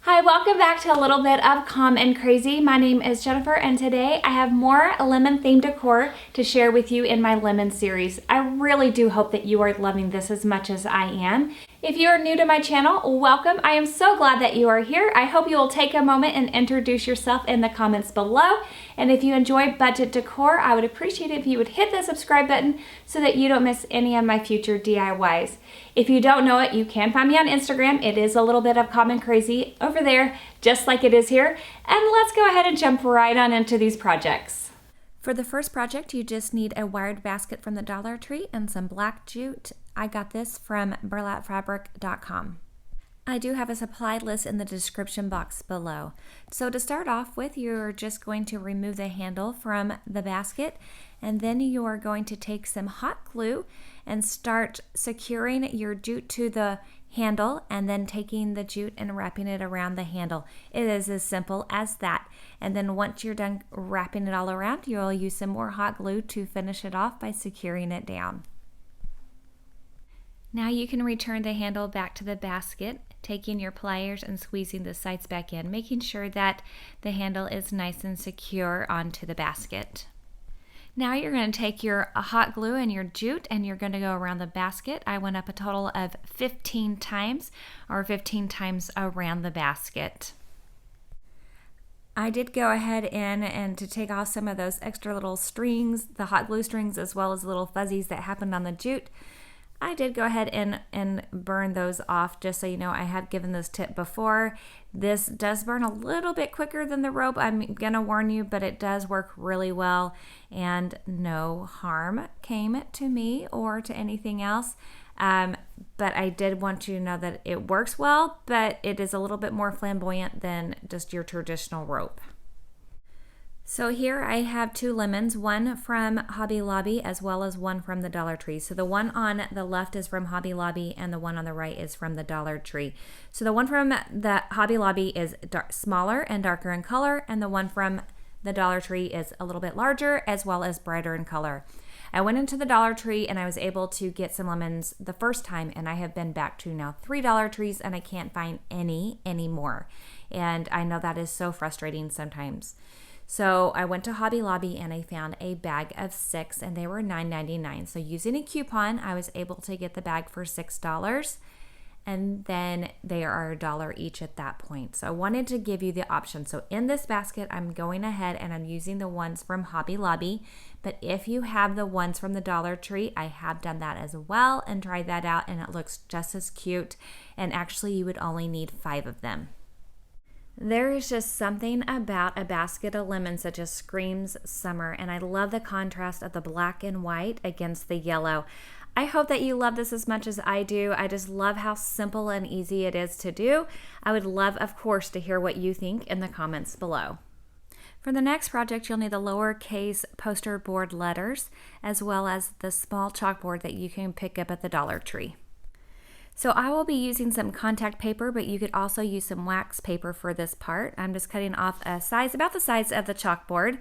Hi, welcome back to a little bit of Calm and Crazy. My name is Jennifer and today I have more lemon themed decor to share with you in my lemon series. I really do hope that you are loving this as much as I am. If you are new to my channel, welcome. I am so glad that you are here. I hope you will take a moment and introduce yourself in the comments below. And if you enjoy budget decor, I would appreciate it if you would hit the subscribe button so that you don't miss any of my future DIYs. If you don't know it, you can find me on Instagram. It is a little bit of Calm and Crazy over there, just like it is here. And let's go ahead and jump right on into these projects. For the first project, you just need a wired basket from the Dollar Tree and some black jute. I got this from burlapfabric.com. I do have a supply list in the description box below. So to start off with, you're just going to remove the handle from the basket, and then you are going to take some hot glue and start securing your jute to the handle, and then taking the jute and wrapping it around the handle. It is as simple as that. And then once you're done wrapping it all around, you'll use some more hot glue to finish it off by securing it down. Now you can return the handle back to the basket, taking your pliers and squeezing the sides back in, making sure that the handle is nice and secure onto the basket. Now you're going to take your hot glue and your jute and you're going to go around the basket. I went up a total of 15 times, or 15 times around the basket. I did go ahead and to take off some of those extra little strings, the hot glue strings, as well as little fuzzies that happened on the jute. I did go ahead and burn those off, just so you know. I have given this tip before. This does burn a little bit quicker than the rope, I'm gonna warn you, but it does work really well, and no harm came to me or to anything else. But I did want you to know that it works well, but it is a little bit more flamboyant than just your traditional rope. So here I have two lemons, one from Hobby Lobby as well as one from the Dollar Tree. So the one on the left is from Hobby Lobby and the one on the right is from the Dollar Tree. So the one from the Hobby Lobby is smaller and darker in color, and the one from the Dollar Tree is a little bit larger as well as brighter in color. I went into the Dollar Tree and I was able to get some lemons the first time, and I have been back to now 3 Dollar Trees and I can't find any anymore. And I know that is so frustrating sometimes. So I went to Hobby Lobby and I found a bag of 6 and they were $9.99. So using a coupon, I was able to get the bag for $6, and then they are $1 each at that point. So I wanted to give you the option. So in this basket, I'm going ahead and I'm using the ones from Hobby Lobby, but if you have the ones from the Dollar Tree, I have done that as well and tried that out, and it looks just as cute, and actually you would only need 5 of them. There is just something about a basket of lemons that just screams summer, and I love the contrast of the black and white against the yellow. I hope that you love this as much as I do. I just love how simple and easy it is to do. I would love, of course, to hear what you think in the comments below. For the next project, you'll need the lowercase poster board letters, as well as the small chalkboard that you can pick up at the Dollar Tree. So I will be using some contact paper, but you could also use some wax paper for this part. I'm just cutting off a size, about the size of the chalkboard,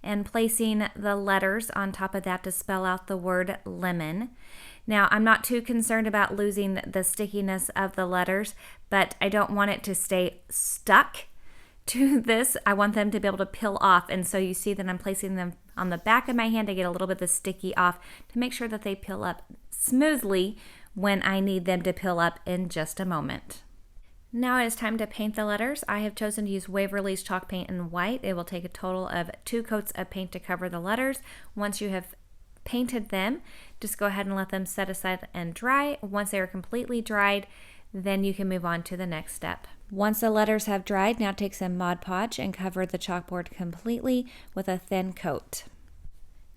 and placing the letters on top of that to spell out the word lemon. Now, I'm not too concerned about losing the stickiness of the letters, but I don't want it to stay stuck to this. I want them to be able to peel off, and so you see that I'm placing them on the back of my hand to get a little bit of the sticky off to make sure that they peel up smoothly when I need them to peel up in just a moment. Now it is time to paint the letters. I have chosen to use Waverly's chalk paint in white. It will take a total of 2 coats of paint to cover the letters. Once you have painted them, just go ahead and let them set aside and dry. Once they are completely dried, then you can move on to the next step. Once the letters have dried, now take some Mod Podge and cover the chalkboard completely with a thin coat.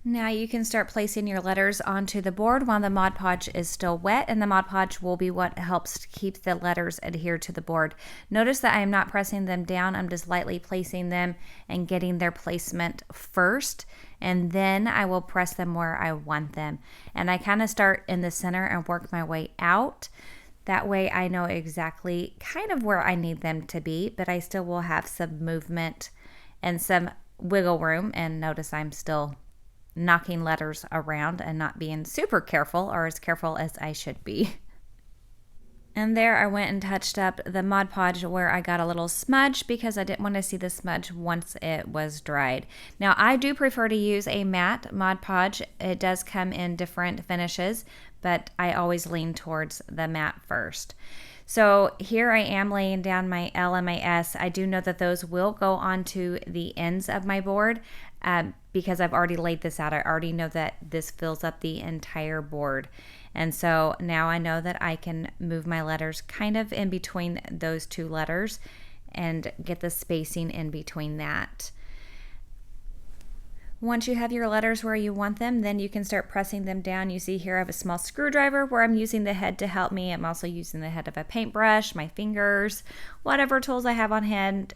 Now you can start placing your letters onto the board while the Mod Podge is still wet, and the Mod Podge will be what helps to keep the letters adhered to the board. Notice that I am not pressing them down, I'm just lightly placing them and getting their placement first, and then I will press them where I want them. And I kind of start in the center and work my way out. That way I know exactly kind of where I need them to be, but I still will have some movement and some wiggle room, and notice I'm still knocking letters around and not being super careful, or as careful as I should be. And there I went and touched up the Mod Podge where I got a little smudge because I didn't want to see the smudge once it was dried. Now I do prefer to use a matte Mod Podge. It does come in different finishes, but I always lean towards the matte first. So here I am laying down my L and my S. I do know that those will go onto the ends of my board because I've already laid this out. I already know that this fills up the entire board. And so now I know that I can move my letters kind of in between those two letters and get the spacing in between that. Once you have your letters where you want them, then you can start pressing them down. You see here I have a small screwdriver where I'm using the head to help me. I'm also using the head of a paintbrush, my fingers, whatever tools I have on hand,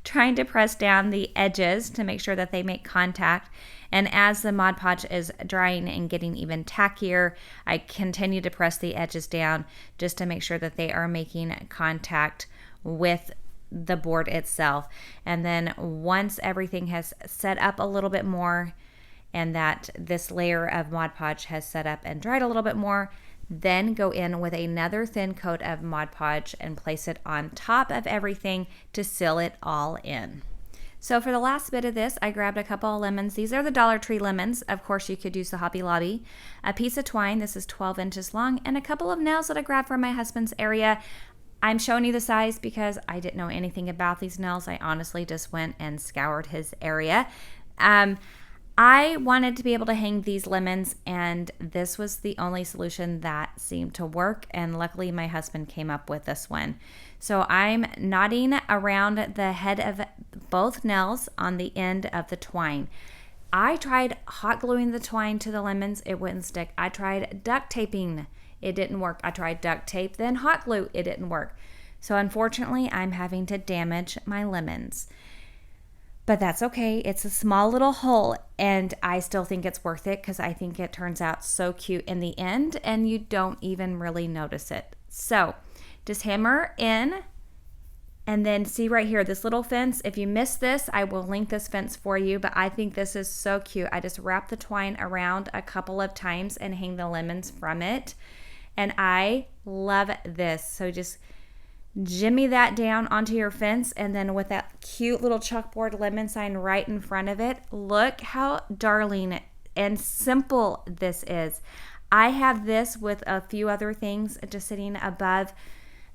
trying to press down the edges to make sure that they make contact. And as the Mod Podge is drying and getting even tackier, I continue to press the edges down just to make sure that they are making contact with the board itself. And then once everything has set up a little bit more and that this layer of Mod Podge has set up and dried a little bit more, then go in with another thin coat of Mod Podge and place it on top of everything to seal it all in. So for the last bit of this, I grabbed a couple of lemons. These are the Dollar Tree lemons. Of course, you could use the Hobby Lobby. A piece of twine, this is 12 inches long, and a couple of nails that I grabbed from my husband's area. I'm showing you the size because I didn't know anything about these nails. I honestly just went and scoured his area. I wanted to be able to hang these lemons, and this was the only solution that seemed to work, and luckily my husband came up with this one. So I'm knotting around the head of both nails on the end of the twine. I tried hot gluing the twine to the lemons. It wouldn't stick. I tried duct taping. It didn't work. I tried duct tape, then hot glue. It didn't work. So unfortunately, I'm having to damage my lemons. But that's okay. It's a small little hole, and I still think it's worth it because I think it turns out so cute in the end, and you don't even really notice it. So just hammer in, and then see right here, this little fence. If you missed this, I will link this fence for you, but I think this is so cute. I just wrap the twine around a couple of times and hang the lemons from it. And I love this. So just jimmy that down onto your fence, and then with that cute little chalkboard lemon sign right in front of it, look how darling and simple this is. I have this with a few other things just sitting above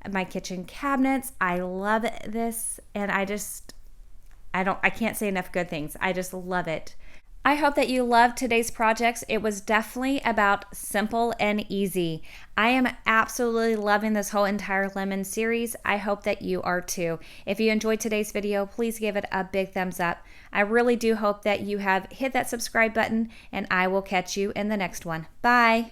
my kitchen cabinets. I love this, and I can't say enough good things. I just love it. I hope that you loved today's projects. It was definitely about simple and easy. I am absolutely loving this whole entire lemon series. I hope that you are too. If you enjoyed today's video, please give it a big thumbs up. I really do hope that you have hit that subscribe button, and I will catch you in the next one. Bye.